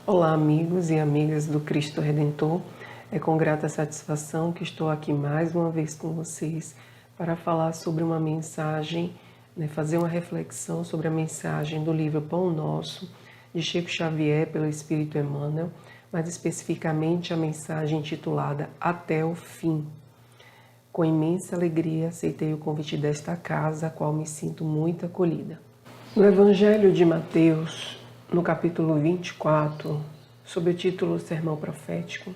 Olá, amigos e amigas do Cristo Redentor. É com grata satisfação que estou aqui mais uma vez com vocês para falar sobre uma mensagem, fazer uma reflexão sobre a mensagem do livro Pão Nosso, de Chico Xavier, pelo Espírito Emmanuel, mais especificamente a mensagem intitulada Até o Fim. Com imensa alegria aceitei o convite desta casa, a qual me sinto muito acolhida. No Evangelho de Mateus, no capítulo 24, sob o título Sermão Profético,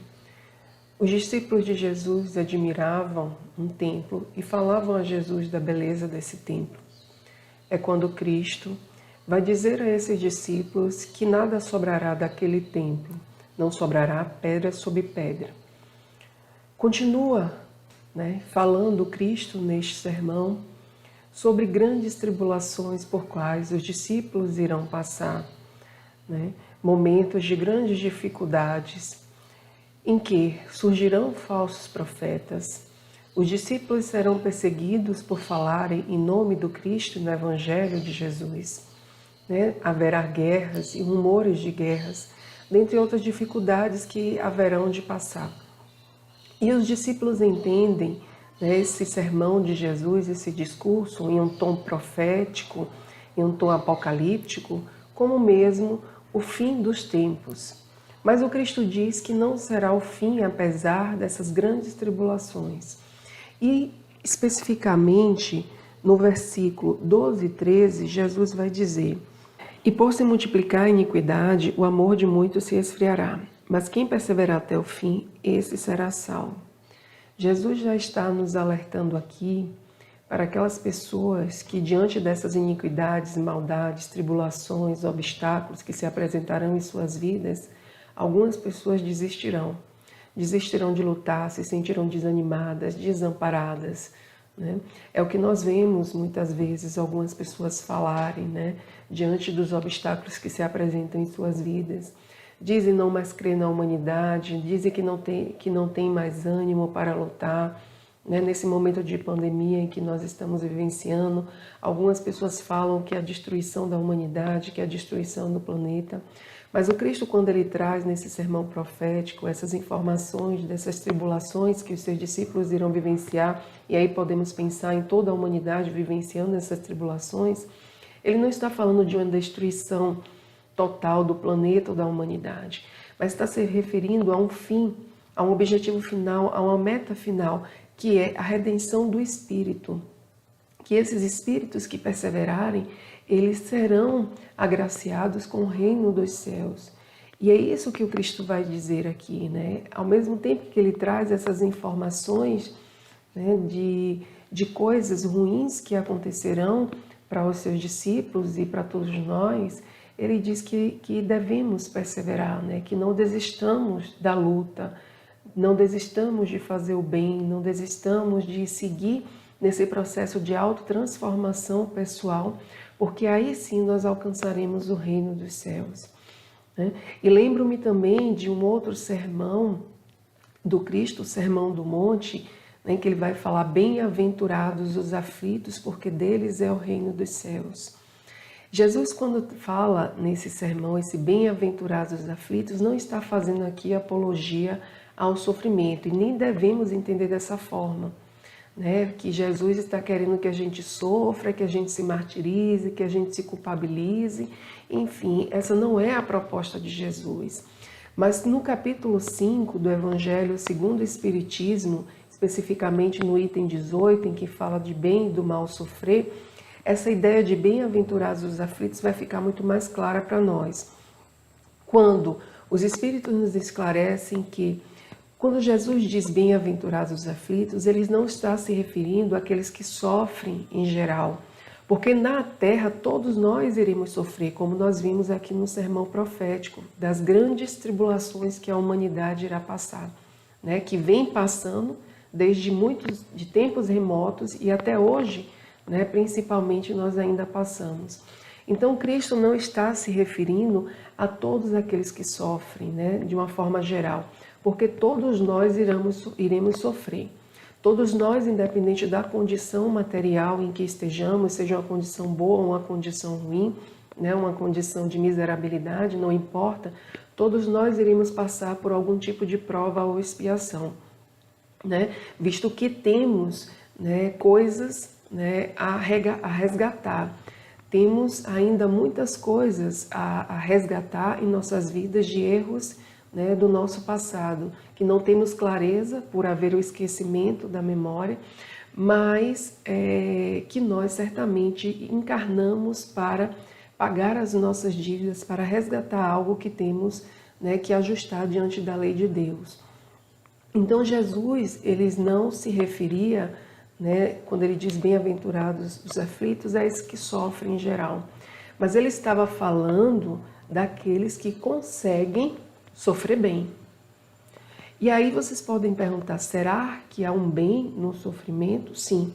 os discípulos de Jesus admiravam um templo e falavam a Jesus da beleza desse templo. É quando Cristo vai dizer a esses discípulos que nada sobrará daquele templo, não sobrará pedra sobre pedra. Continua, falando Cristo neste sermão sobre grandes tribulações por quais os discípulos irão passar, momentos de grandes dificuldades, em que surgirão falsos profetas, os discípulos serão perseguidos por falarem em nome do Cristo no Evangelho de Jesus. Haverá guerras e rumores de guerras, dentre outras dificuldades que haverão de passar. E os discípulos entendem esse sermão de Jesus, esse discurso em um tom profético, em um tom apocalíptico, como mesmo o fim dos tempos. Mas o Cristo diz que não será o fim, apesar dessas grandes tribulações. E, especificamente, no versículo 12 e 13, Jesus vai dizer: E por se multiplicar a iniquidade, o amor de muitos se esfriará, mas quem perseverar até o fim, esse será salvo. Jesus já está nos alertando aqui para aquelas pessoas que, diante dessas iniquidades, maldades, tribulações, obstáculos que se apresentarão em suas vidas, algumas pessoas desistirão de lutar, se sentirão desanimadas, desamparadas. É o que nós vemos muitas vezes algumas pessoas falarem, diante dos obstáculos que se apresentam em suas vidas. Dizem não mais crer na humanidade, dizem que não tem mais ânimo para lutar. Nesse momento de pandemia em que nós estamos vivenciando, algumas pessoas falam que é a destruição da humanidade, que é a destruição do planeta. Mas o Cristo, quando ele traz nesse sermão profético essas informações dessas tribulações que os seus discípulos irão vivenciar, e aí podemos pensar em toda a humanidade vivenciando essas tribulações, ele não está falando de uma destruição total do planeta ou da humanidade, mas está se referindo a um fim, a um objetivo final, a uma meta final, que é a redenção do Espírito. Que esses Espíritos que perseverarem, eles serão agraciados com o reino dos céus. E é isso que o Cristo vai dizer aqui, Ao mesmo tempo que ele traz essas informações, de coisas ruins que acontecerão para os seus discípulos e para todos nós, ele diz que devemos perseverar, que não desistamos da luta, não desistamos de fazer o bem, não desistamos de seguir nesse processo de autotransformação pessoal, porque aí sim nós alcançaremos o reino dos céus. E lembro-me também de um outro sermão do Cristo, o Sermão do Monte, que ele vai falar: bem-aventurados os aflitos, porque deles é o reino dos céus. Jesus, quando fala nesse sermão, esse bem-aventurados os aflitos, não está fazendo aqui apologia ao sofrimento, e nem devemos entender dessa forma, que Jesus está querendo que a gente sofra, que a gente se martirize, que a gente se culpabilize, enfim, essa não é a proposta de Jesus. Mas no capítulo 5 do Evangelho segundo o Espiritismo, especificamente no item 18, em que fala de bem e do mal sofrer, essa ideia de bem-aventurados os aflitos vai ficar muito mais clara para nós. Quando os Espíritos nos esclarecem que, quando Jesus diz bem-aventurados os aflitos, ele não está se referindo àqueles que sofrem em geral. Porque na Terra todos nós iremos sofrer, como nós vimos aqui no sermão profético, das grandes tribulações que a humanidade irá passar, que vem passando desde de tempos remotos e até hoje, principalmente nós ainda passamos. Então Cristo não está se referindo a todos aqueles que sofrem, de uma forma geral, porque todos nós iremos sofrer. Todos nós, independente da condição material em que estejamos, seja uma condição boa ou uma condição ruim, uma condição de miserabilidade, não importa, todos nós iremos passar por algum tipo de prova ou expiação, né? Visto que temos, né, coisas, né, a resgatar. Temos ainda muitas coisas a resgatar em nossas vidas de erros, né, do nosso passado, que não temos clareza por haver o esquecimento da memória, mas que nós certamente encarnamos para pagar as nossas dívidas, para resgatar algo que temos, né, que ajustar diante da lei de Deus. Então Jesus, ele não se referia, né, quando ele diz bem-aventurados os aflitos, a esses que sofrem em geral. Mas ele estava falando daqueles que conseguem sofrer bem. E aí vocês podem perguntar, será que há um bem no sofrimento? Sim,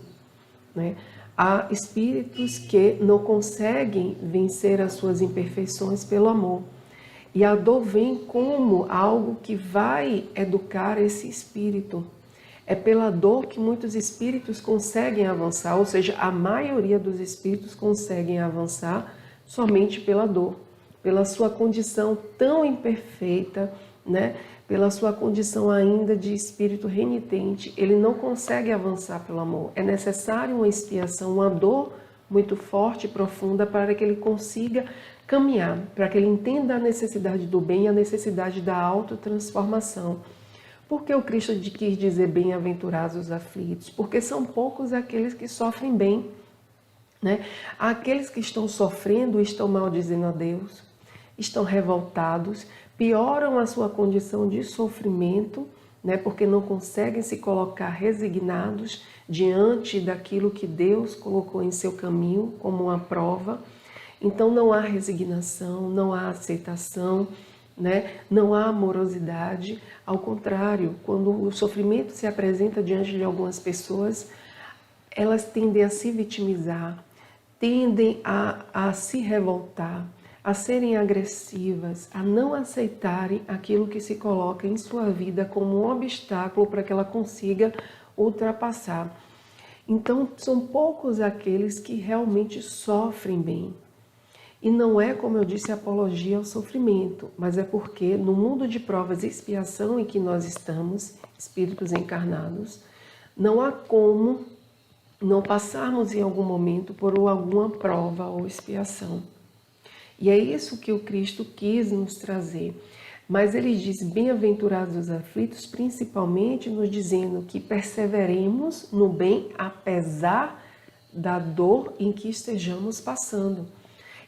né? Há espíritos que não conseguem vencer as suas imperfeições pelo amor. E a dor vem como algo que vai educar esse espírito. É pela dor que muitos espíritos conseguem avançar, ou seja, a maioria dos espíritos conseguem avançar somente pela dor, pela sua condição tão imperfeita, né? Pela sua condição ainda de espírito renitente, ele não consegue avançar pelo amor. É necessário uma expiação, uma dor muito forte e profunda para que ele consiga caminhar, para que ele entenda a necessidade do bem e a necessidade da autotransformação. Por que o Cristo quis dizer bem-aventurados os aflitos? Porque são poucos aqueles que sofrem bem, né? Aqueles que estão sofrendo estão maldizendo a Deus, estão revoltados, pioram a sua condição de sofrimento, né? Porque não conseguem se colocar resignados diante daquilo que Deus colocou em seu caminho como uma prova. Então não há resignação, não há aceitação, né? Não há amorosidade. Ao contrário, quando o sofrimento se apresenta diante de algumas pessoas, elas tendem a se vitimizar, tendem a se revoltar, a serem agressivas, a não aceitarem aquilo que se coloca em sua vida como um obstáculo para que ela consiga ultrapassar. Então, são poucos aqueles que realmente sofrem bem. E não é, como eu disse, apologia ao sofrimento, mas é porque no mundo de provas e expiação em que nós estamos, espíritos encarnados, não há como não passarmos em algum momento por alguma prova ou expiação. E é isso que o Cristo quis nos trazer. Mas ele diz, bem-aventurados os aflitos, principalmente nos dizendo que perseveremos no bem, apesar da dor em que estejamos passando.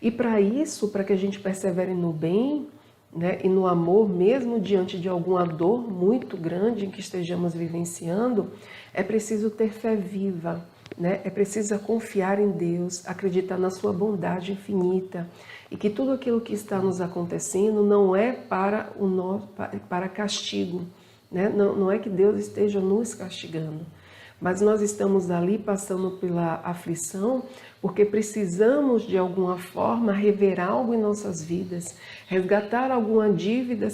E para isso, para que a gente persevere no bem, né, e no amor, mesmo diante de alguma dor muito grande em que estejamos vivenciando, é preciso ter fé viva, né? É preciso confiar em Deus, acreditar na sua bondade infinita e que tudo aquilo que está nos acontecendo não é para castigo, né? Não é que Deus esteja nos castigando, mas nós estamos ali passando pela aflição porque precisamos de alguma forma rever algo em nossas vidas, resgatar alguma dívida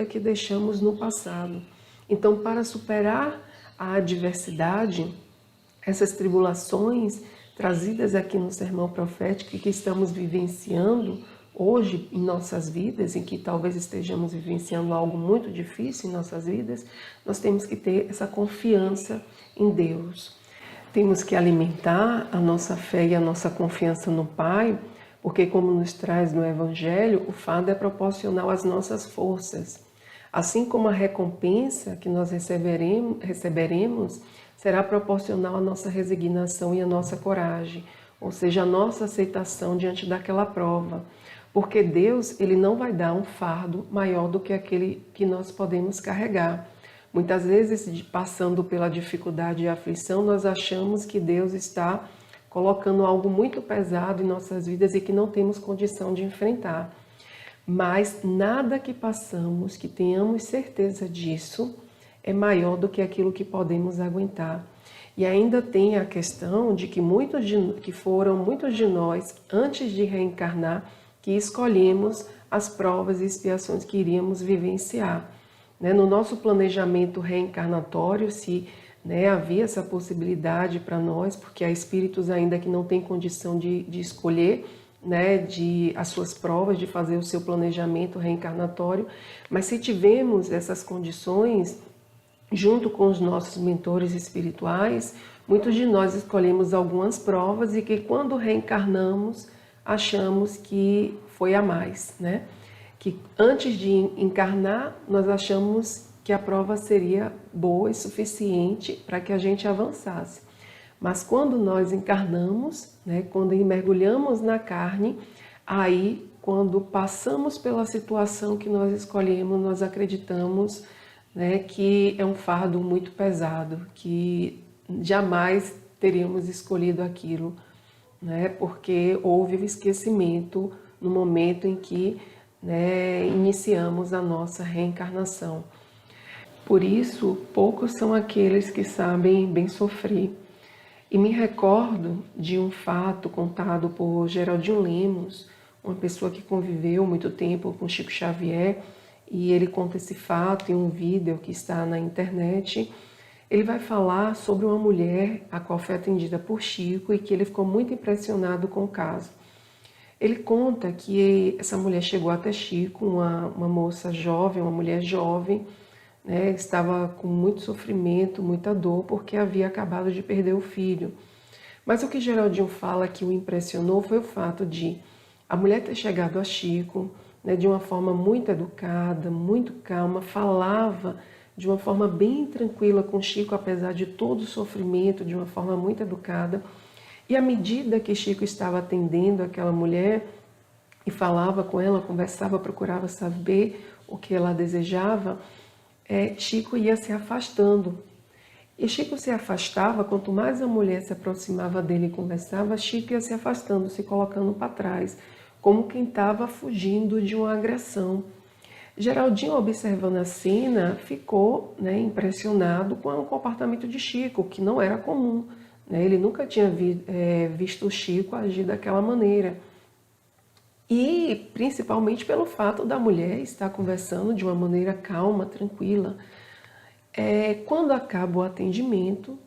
que deixamos no passado. Então, para superar a adversidade, essas tribulações trazidas aqui no sermão profético que estamos vivenciando hoje em nossas vidas, em que talvez estejamos vivenciando algo muito difícil em nossas vidas, nós temos que ter essa confiança em Deus. Temos que alimentar a nossa fé e a nossa confiança no Pai, porque como nos traz no Evangelho, o fardo é proporcional às nossas forças. Assim como a recompensa que nós receberemos será proporcional à nossa resignação e à nossa coragem, ou seja, a nossa aceitação diante daquela prova. Porque Deus, ele não vai dar um fardo maior do que aquele que nós podemos carregar. Muitas vezes, passando pela dificuldade e aflição, nós achamos que Deus está colocando algo muito pesado em nossas vidas e que não temos condição de enfrentar. Mas nada que passamos, que tenhamos certeza disso, é maior do que aquilo que podemos aguentar. E ainda tem a questão de que muitos de nós, antes de reencarnar, que escolhemos as provas e expiações que iríamos vivenciar. No nosso planejamento reencarnatório, se havia essa possibilidade para nós, porque há espíritos ainda que não têm condição de escolher, né, de as suas provas, de fazer o seu planejamento reencarnatório, mas se tivermos essas condições, junto com os nossos mentores espirituais, muitos de nós escolhemos algumas provas e que quando reencarnamos, achamos que foi a mais, né? Que antes de encarnar, nós achamos que a prova seria boa e suficiente para que a gente avançasse. Mas quando nós encarnamos, né, quando mergulhamos na carne, aí, quando passamos pela situação que nós escolhemos, nós acreditamos, né, que é um fardo muito pesado, que jamais teríamos escolhido aquilo, né, porque houve o esquecimento no momento em que, né, iniciamos a nossa reencarnação. Por isso, poucos são aqueles que sabem bem sofrer. E me recordo de um fato contado por Geraldinho Lemos, uma pessoa que conviveu muito tempo com Chico Xavier, e ele conta esse fato em um vídeo que está na internet. Ele vai falar sobre uma mulher a qual foi atendida por Chico e que ele ficou muito impressionado com o caso. Ele conta que essa mulher chegou até Chico, uma moça jovem, uma mulher jovem, né, estava com muito sofrimento, muita dor, porque havia acabado de perder o filho. Mas o que Geraldinho fala que o impressionou foi o fato de a mulher ter chegado a Chico, né, de uma forma muito educada, muito calma, falava de uma forma bem tranquila com Chico, apesar de todo o sofrimento, de uma forma muito educada. E à medida que Chico estava atendendo aquela mulher e falava com ela, conversava, procurava saber o que ela desejava, Chico ia se afastando. E Chico se afastava, quanto mais a mulher se aproximava dele e conversava, Chico ia se afastando, se colocando para trás, como quem estava fugindo de uma agressão. Geraldinho, observando a cena, ficou, né, impressionado com o comportamento de Chico, que não era comum, né? Ele nunca tinha visto o Chico agir daquela maneira. E principalmente pelo fato da mulher estar conversando de uma maneira calma, tranquila. Quando acaba o atendimento,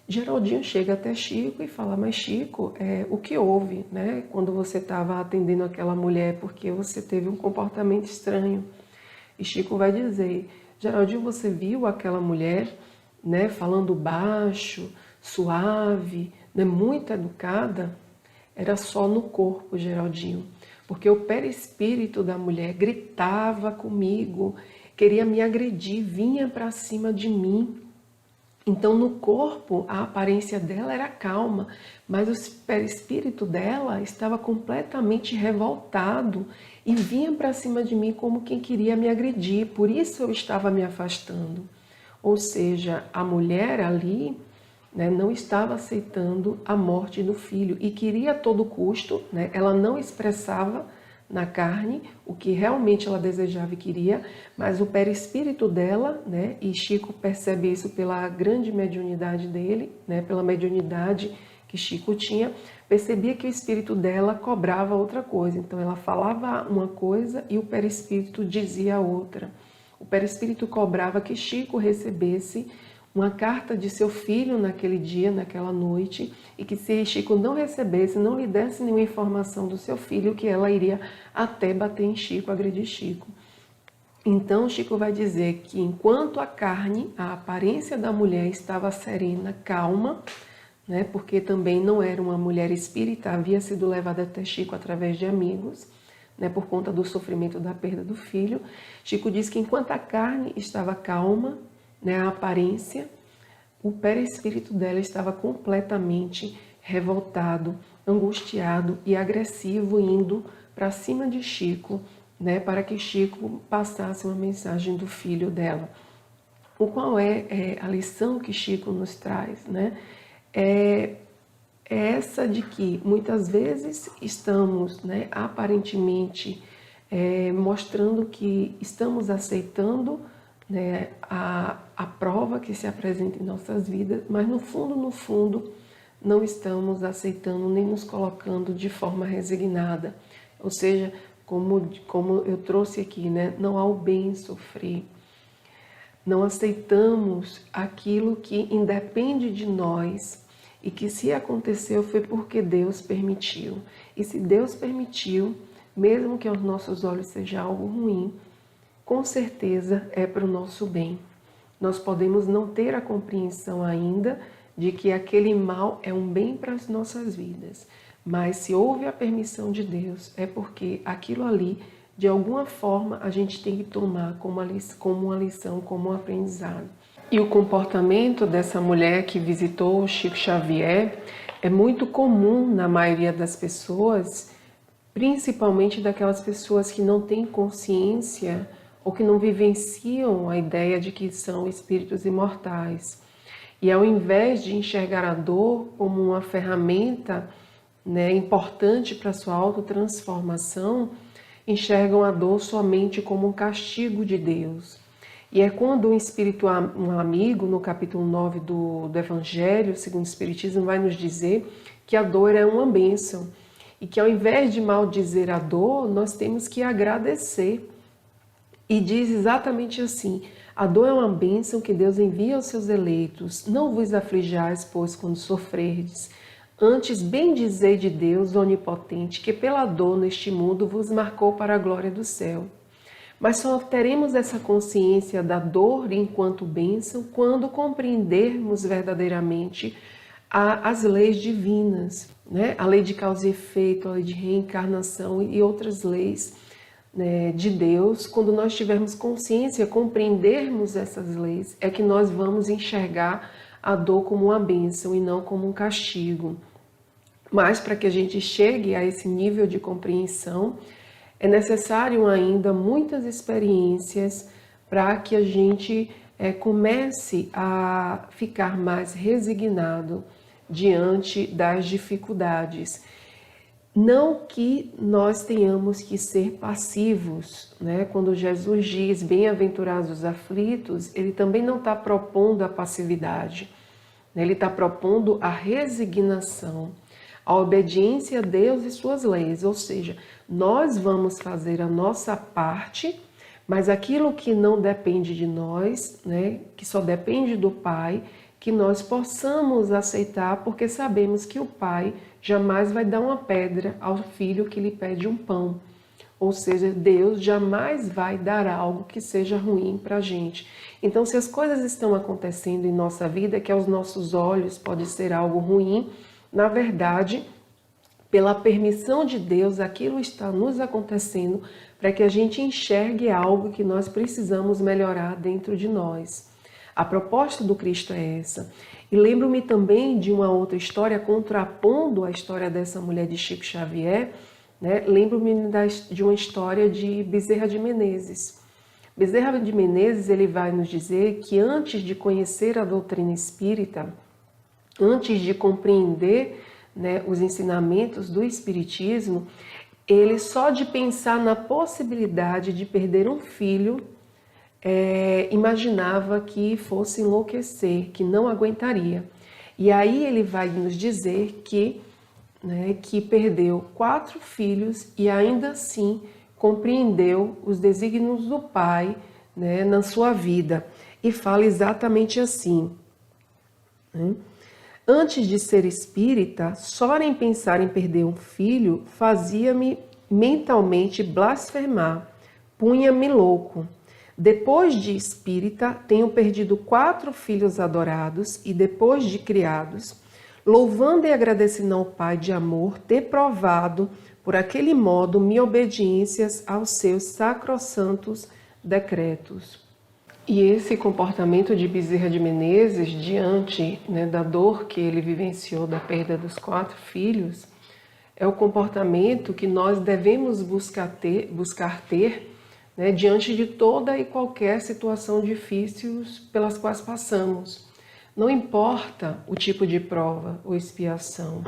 Geraldinho chega até Chico e fala: mas Chico, o que houve, né, quando você estava atendendo aquela mulher, porque você teve um comportamento estranho? E Chico vai dizer: Geraldinho, você viu aquela mulher, né, falando baixo, suave, né, muito educada? Era só no corpo, Geraldinho, porque o perispírito da mulher gritava comigo, queria me agredir, vinha para cima de mim. Então, no corpo, a aparência dela era calma, mas o perispírito dela estava completamente revoltado e vinha para cima de mim como quem queria me agredir. Por isso eu estava me afastando. Ou seja, a mulher ali, né, não estava aceitando a morte do filho e queria a todo custo, né, ela não expressava na carne o que realmente ela desejava e queria, mas o perispírito dela, né, e Chico percebe isso pela grande mediunidade dele, né, pela mediunidade que Chico tinha, percebia que o espírito dela cobrava outra coisa. Então ela falava uma coisa e o perispírito dizia outra. O perispírito cobrava que Chico recebesse uma carta de seu filho naquele dia, naquela noite, e que se Chico não recebesse, não lhe desse nenhuma informação do seu filho, que ela iria até bater em Chico, agredir Chico. Então Chico vai dizer que enquanto a carne, a aparência da mulher estava serena, calma, né, porque também não era uma mulher espírita, havia sido levada até Chico através de amigos, né, por conta do sofrimento da perda do filho. Chico diz que enquanto a carne estava calma, né, a aparência, o perispírito dela estava completamente revoltado, angustiado e agressivo, indo para cima de Chico, né, para que Chico passasse uma mensagem do filho dela. O qual é a lição que Chico nos traz, né? É essa de que muitas vezes estamos, né, aparentemente mostrando que estamos aceitando, né, a prova que se apresenta em nossas vidas, mas no fundo, não estamos aceitando nem nos colocando de forma resignada. Ou seja, como eu trouxe aqui, né, não há o bem em sofrer. Não aceitamos aquilo que independe de nós e que se aconteceu foi porque Deus permitiu. E se Deus permitiu, mesmo que aos nossos olhos seja algo ruim, com certeza é para o nosso bem. Nós podemos não ter a compreensão ainda de que aquele mal é um bem para as nossas vidas, mas se houve a permissão de Deus, é porque aquilo ali, de alguma forma, a gente tem que tomar como uma lição, como um aprendizado. E o comportamento dessa mulher que visitou o Chico Xavier é muito comum na maioria das pessoas, principalmente daquelas pessoas que não têm consciência ou que não vivenciam a ideia de que são espíritos imortais. E ao invés de enxergar a dor como uma ferramenta, né, importante para a sua autotransformação, enxergam a dor somente como um castigo de Deus. E é quando um amigo, no capítulo 9 do Evangelho, segundo o Espiritismo, vai nos dizer que a dor é uma bênção. E que ao invés de maldizer a dor, nós temos que agradecer. E diz exatamente assim: a dor é uma bênção que Deus envia aos seus eleitos. Não vos aflijais, pois, quando sofrerdes. Antes, bendizei de Deus, onipotente, que pela dor neste mundo vos marcou para a glória do céu. Mas só teremos essa consciência da dor enquanto bênção quando compreendermos verdadeiramente as leis divinas, né? A lei de causa e efeito, a lei de reencarnação e outras leis, né, de Deus. Quando nós tivermos consciência, compreendermos essas leis, é que nós vamos enxergar a dor como uma bênção e não como um castigo. Mas para que a gente chegue a esse nível de compreensão, é necessário ainda muitas experiências para que a gente comece a ficar mais resignado diante das dificuldades. Não que nós tenhamos que ser passivos, né? Quando Jesus diz bem-aventurados os aflitos, ele também não está propondo a passividade, né? Ele está propondo a resignação, a obediência a Deus e suas leis, ou seja, nós vamos fazer a nossa parte, mas aquilo que não depende de nós, né? Que só depende do Pai, que nós possamos aceitar, porque sabemos que o Pai jamais vai dar uma pedra ao filho que lhe pede um pão. Ou seja, Deus jamais vai dar algo que seja ruim para a gente. Então, se as coisas estão acontecendo em nossa vida, que aos nossos olhos pode ser algo ruim, na verdade, pela permissão de Deus, aquilo está nos acontecendo para que a gente enxergue algo que nós precisamos melhorar dentro de nós. A proposta do Cristo é essa. E lembro-me também de uma outra história, contrapondo a história dessa mulher de Chico Xavier, né? Lembro-me de uma história de Bezerra de Menezes. Bezerra de Menezes, ele vai nos dizer que antes de conhecer a doutrina espírita, antes de compreender, né, os ensinamentos do Espiritismo, ele só de pensar na possibilidade de perder um filho, imaginava que fosse enlouquecer, que não aguentaria. E aí ele vai nos dizer que, né, que perdeu 4 filhos e ainda assim compreendeu os desígnios do Pai, né, na sua vida. E fala exatamente assim, né? Antes de ser espírita, só em pensar em perder um filho fazia-me mentalmente blasfemar, punha-me louco. Depois de espírita, tenho perdido 4 filhos adorados e depois de criados, louvando e agradecendo ao Pai de amor ter provado, por aquele modo, minha obediências aos seus sacrossantos decretos. E esse comportamento de Bezerra de Menezes, diante, né, da dor que ele vivenciou da perda dos 4 filhos, é o comportamento que nós devemos buscar ter, né, diante de toda e qualquer situação difícil pelas quais passamos. Não importa o tipo de prova ou expiação,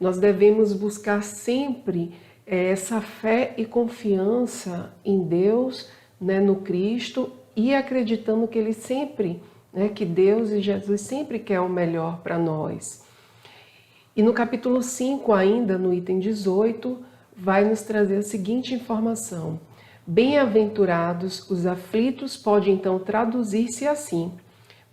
nós devemos buscar sempre essa fé e confiança em Deus, né, no Cristo, e acreditando que Ele sempre, né, que Deus e Jesus sempre quer o melhor para nós. E no capítulo 5, ainda no item 18, vai nos trazer a seguinte informação: bem-aventurados os aflitos pode então traduzir-se assim: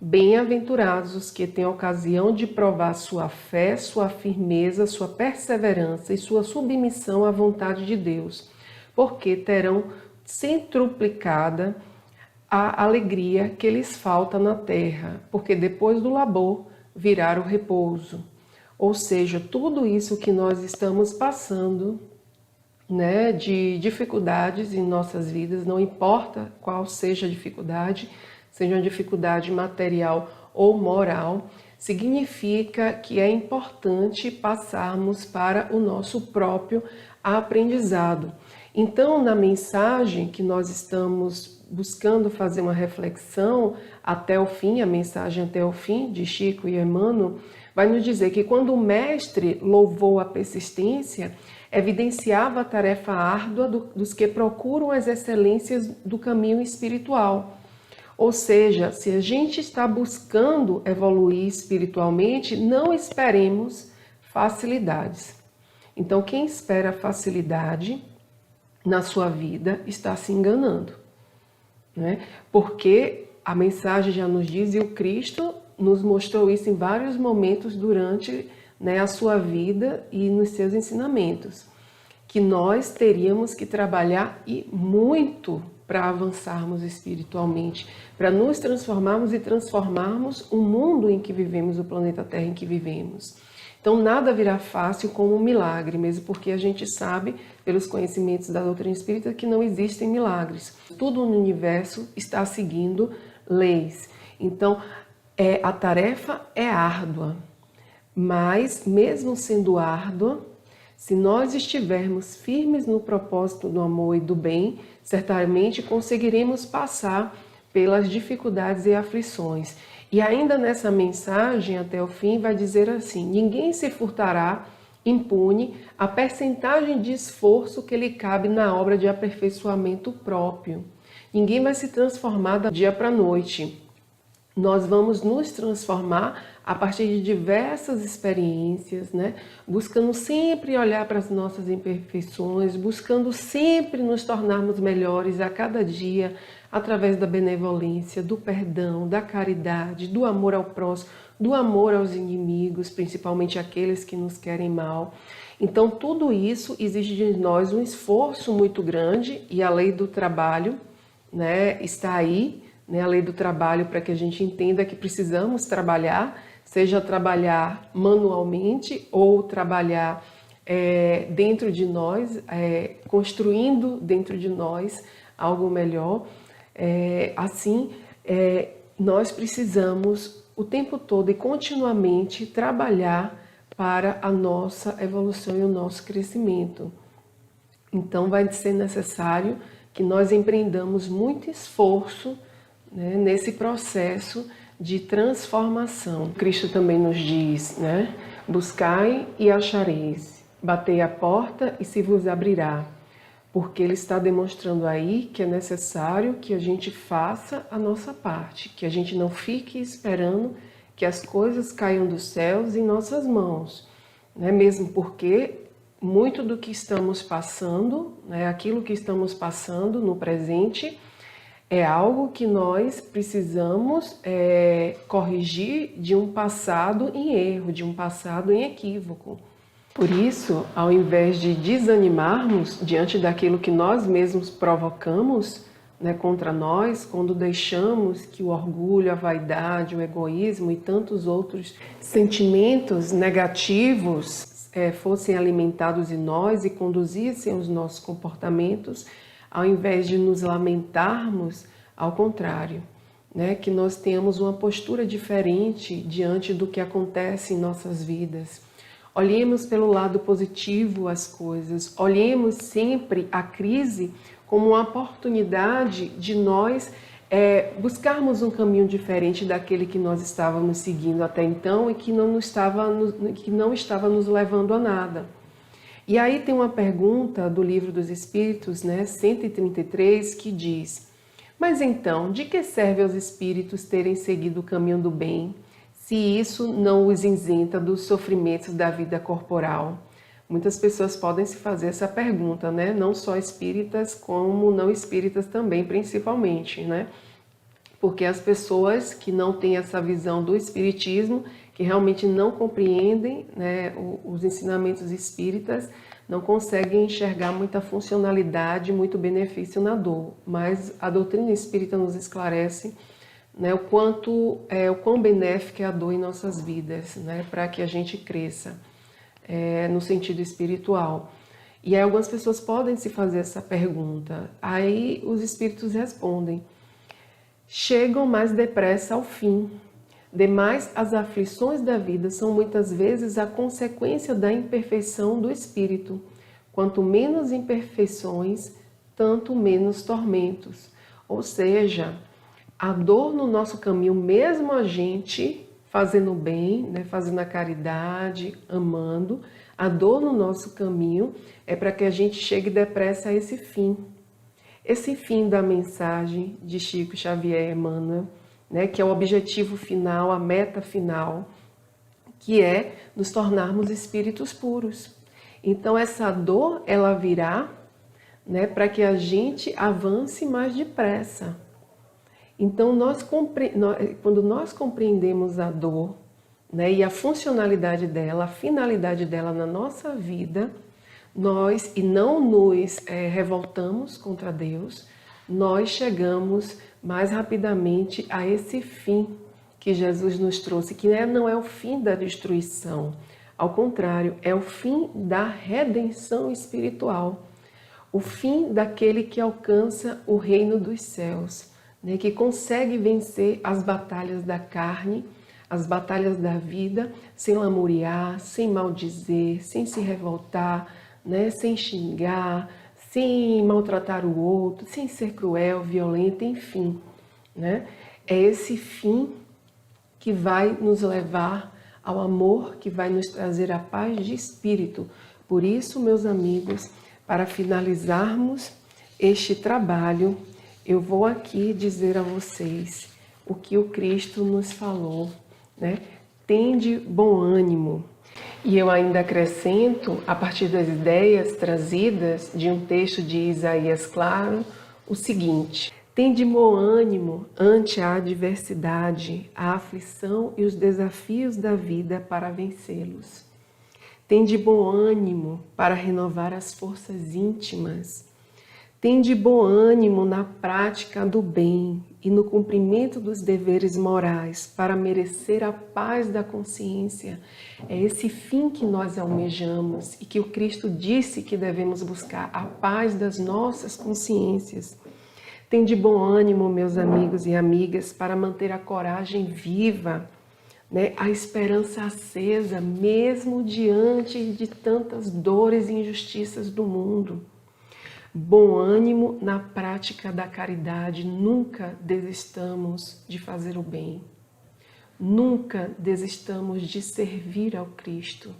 Bem-aventurados os que têm ocasião de provar sua fé, sua firmeza, sua perseverança e sua submissão à vontade de Deus, porque terão centruplicada a alegria que lhes falta na terra, porque depois do labor virá o repouso. Ou seja, tudo isso que nós estamos passando, né, de dificuldades em nossas vidas, não importa qual seja a dificuldade, seja uma dificuldade material ou moral, significa que é importante passarmos para o nosso próprio aprendizado. Então, na mensagem que nós estamos buscando fazer uma reflexão até o fim, a mensagem até o fim de Chico e Emmanuel, vai nos dizer que quando o mestre louvou a persistência, evidenciava a tarefa árdua dos que procuram as excelências do caminho espiritual. Ou seja, se a gente está buscando evoluir espiritualmente, não esperemos facilidades. Então, quem espera facilidade na sua vida está se enganando, né? Porque a mensagem já nos diz, e o Cristo nos mostrou isso em vários momentos durante, né, a sua vida e nos seus ensinamentos, que nós teríamos que trabalhar e muito para avançarmos espiritualmente, para nos transformarmos e transformarmos o mundo em que vivemos, o planeta Terra em que vivemos. Então nada virá fácil como um milagre, mesmo porque a gente sabe, pelos conhecimentos da doutrina espírita, que não existem milagres. Tudo no universo está seguindo leis. Então a tarefa é árdua, mas mesmo sendo árdua, se nós estivermos firmes no propósito do amor e do bem, certamente conseguiremos passar pelas dificuldades e aflições. E ainda nessa mensagem, até o fim, vai dizer assim: ninguém se furtará impune a percentagem de esforço que lhe cabe na obra de aperfeiçoamento próprio. Ninguém vai se transformar da dia para a noite. Nós vamos nos transformar a partir de diversas experiências, né? Buscando sempre olhar para as nossas imperfeições, buscando sempre nos tornarmos melhores a cada dia, através da benevolência, do perdão, da caridade, do amor ao próximo, do amor aos inimigos, principalmente aqueles que nos querem mal. Então, tudo isso exige de nós um esforço muito grande, e a lei do trabalho, né, está aí, né, a lei do trabalho, para que a gente entenda que precisamos trabalhar, seja trabalhar manualmente ou trabalhar dentro de nós, construindo dentro de nós algo melhor. Nós precisamos o tempo todo e continuamente trabalhar para a nossa evolução e o nosso crescimento. Então vai ser necessário que nós empreendamos muito esforço, né, nesse processo de transformação. Cristo também nos diz, né, buscai e achareis, batei a porta e se vos abrirá. Porque ele está demonstrando aí que é necessário que a gente faça a nossa parte, que a gente não fique esperando que as coisas caiam dos céus em nossas mãos, né? Mesmo porque muito do que estamos passando, né, aquilo que estamos passando no presente, é algo que nós precisamos corrigir de um passado em erro, de um passado em equívoco. Por isso, ao invés de desanimarmos diante daquilo que nós mesmos provocamos, né, contra nós, quando deixamos que o orgulho, a vaidade, o egoísmo e tantos outros sentimentos negativos fossem alimentados em nós e conduzissem os nossos comportamentos, ao invés de nos lamentarmos, ao contrário, né, que nós tenhamos uma postura diferente diante do que acontece em nossas vidas. Olhemos pelo lado positivo as coisas, olhemos sempre a crise como uma oportunidade de nós buscarmos um caminho diferente daquele que nós estávamos seguindo até então e que não estava nos levando a nada. E aí tem uma pergunta do Livro dos Espíritos, né, 133, que diz: mas então, de que serve aos espíritos terem seguido o caminho do bem, se isso não os isenta dos sofrimentos da vida corporal? Muitas pessoas podem se fazer essa pergunta, né? Não só espíritas, como não espíritas também, principalmente, né? Porque as pessoas que não têm essa visão do espiritismo, que realmente não compreendem, né, os ensinamentos espíritas, não conseguem enxergar muita funcionalidade, muito benefício na dor. Mas a doutrina espírita nos esclarece, né, o quão benéfica é a dor em nossas vidas, né, para que a gente cresça no sentido espiritual. E aí algumas pessoas podem se fazer essa pergunta. Aí os espíritos respondem: chegam mais depressa ao fim. Demais, as aflições da vida são muitas vezes a consequência da imperfeição do espírito. Quanto menos imperfeições, tanto menos tormentos. Ou seja, a dor no nosso caminho, mesmo a gente fazendo bem, né, fazendo a caridade, amando, a dor no nosso caminho é para que a gente chegue depressa a esse fim. Esse fim da mensagem de Chico Xavier Emmanuel, né, que é o objetivo final, a meta final, que é nos tornarmos espíritos puros. Então essa dor, ela virá, né, para que a gente avance mais depressa. Então quando nós compreendemos a dor, né, e a funcionalidade dela, a finalidade dela na nossa vida, nós, e não nos revoltamos contra Deus, nós chegamos mais rapidamente a esse fim que Jesus nos trouxe, que não é o fim da destruição, ao contrário, é o fim da redenção espiritual, o fim daquele que alcança o reino dos céus, né, que consegue vencer as batalhas da carne, as batalhas da vida, sem lamuriar, sem maldizer, sem se revoltar, né, sem xingar, sem maltratar o outro, sem ser cruel, violento, enfim, né? É esse fim que vai nos levar ao amor, que vai nos trazer a paz de espírito. Por isso, meus amigos, para finalizarmos este trabalho, eu vou aqui dizer a vocês o que o Cristo nos falou, né? Tende bom ânimo. E eu ainda acrescento, a partir das ideias trazidas de um texto de Isaías Claro, o seguinte: tende bom ânimo ante a adversidade, a aflição e os desafios da vida para vencê-los. Tende bom ânimo para renovar as forças íntimas. Tende bom ânimo na prática do bem e no cumprimento dos deveres morais para merecer a paz da consciência. É esse fim que nós almejamos e que o Cristo disse que devemos buscar, a paz das nossas consciências. Tende bom ânimo, meus amigos e amigas, para manter a coragem viva, né? A esperança acesa, mesmo diante de tantas dores e injustiças do mundo. Bom ânimo na prática da caridade, nunca desistamos de fazer o bem. Nunca desistamos de servir ao Cristo,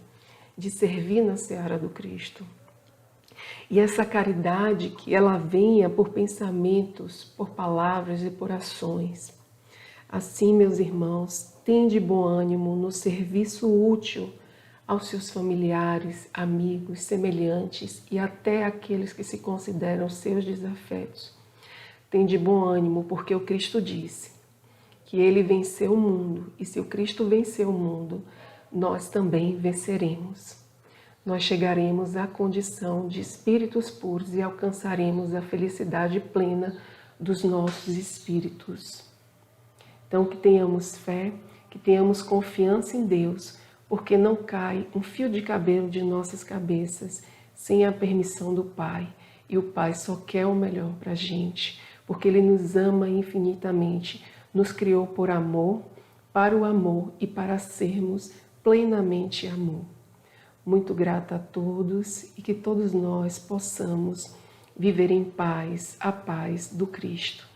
de servir na seara do Cristo. E essa caridade que ela venha por pensamentos, por palavras e por ações. Assim, meus irmãos, tende bom ânimo no serviço útil aos seus familiares, amigos, semelhantes e até aqueles que se consideram seus desafetos. Tende bom ânimo, porque o Cristo disse que ele venceu o mundo, e se o Cristo venceu o mundo, nós também venceremos. Nós chegaremos à condição de espíritos puros e alcançaremos a felicidade plena dos nossos espíritos. Então, que tenhamos fé, que tenhamos confiança em Deus, porque não cai um fio de cabelo de nossas cabeças sem a permissão do Pai. E o Pai só quer o melhor para a gente, porque Ele nos ama infinitamente, nos criou por amor, para o amor e para sermos plenamente amor. Muito grata a todos e que todos nós possamos viver em paz, a paz do Cristo.